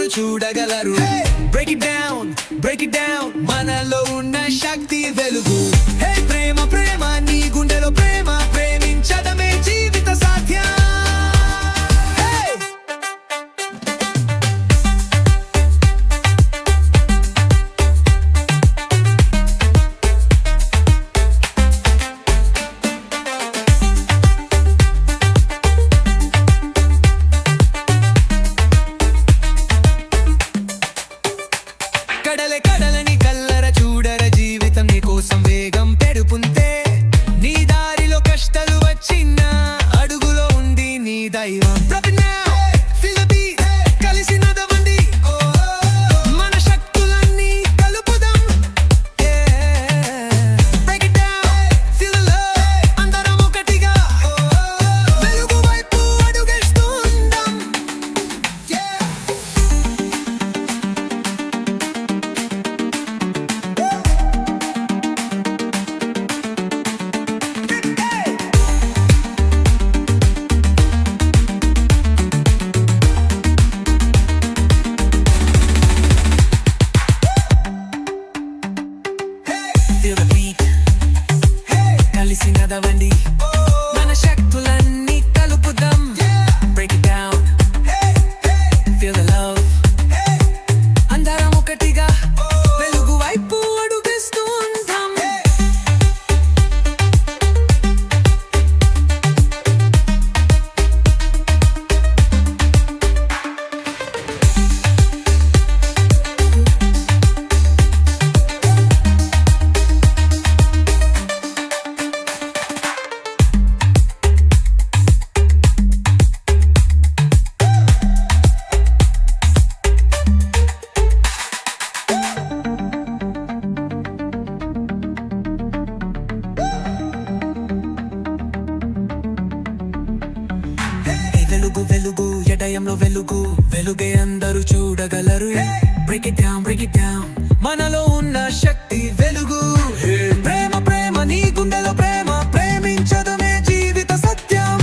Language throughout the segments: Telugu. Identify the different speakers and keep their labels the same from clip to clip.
Speaker 1: అందరూ చూడగలరు. బ్రేక్ ఇట్ డౌన్ మనలో ఉన్న శక్తి వెలుగు. హే ప్రేమ ప్రేమ నీ గుండెలో ప్రేమ, ప్రేమించడమే జీవిత సాధ్యం. కడలని కల్లర చూడర జీవితం నీ కోసం వేగం పెడుపుంటే, నీ దారిలో కష్టాలు వచ్చినా అడుగులో ఉంది నీ దైవం. కలిసి నడవండి, మన శక్తులన్నీ కలుపుదాం. Break it down, feel the love, అందరం ఒకటిగా వెలుగు వైపు అడుగేస్తుందాం. Feel the beat, కలిసి నడవండి, మన శక్తులన్నీ కలుపుదాం. Break it down, feel the love, అందరం ఒకటిగా వెలుగు వైపు అడుగేస్తూ ఉంటాం. వెలుగు వెలుగు ఎడయంలో వెలుగు, వెలుగే అందరూ చూడగలరు. బ్రేక్ ఇట్ డౌన్ మనలో ఉన్న శక్తి వెలుగు. ప్రేమ ప్రేమ నీ గుండెలో ప్రేమ, ప్రేమించడమే జీవిత సత్యం.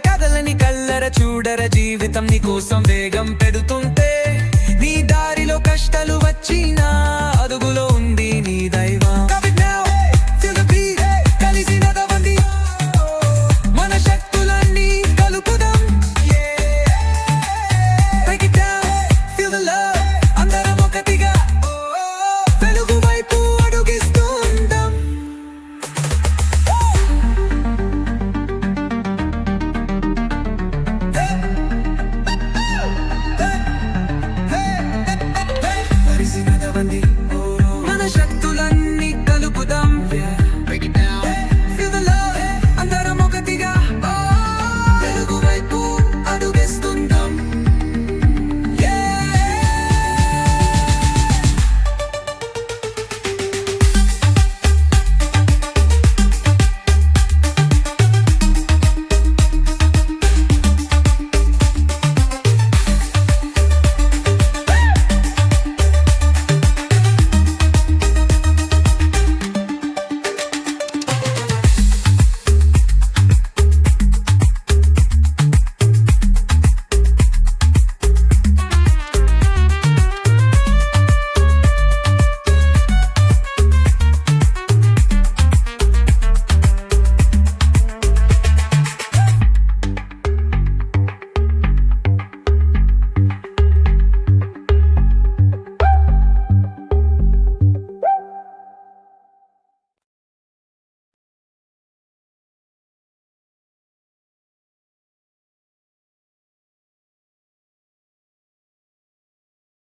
Speaker 1: కదలని కల్లర చూడర జీవితం నీ కోసం వేగం పెడుతుంటే, నీ దారిలో కష్టాలు వచ్చినా అదుగులో ఉంది నీ దైవం. కలిసి నడవండి, మన శక్తులన్నీ కలుపుదాం. Break it down, feel the love, అందరం ఒకటిగా వెలుగు వైపు అడుగిస్తుందాం. కలిసి నడవండి,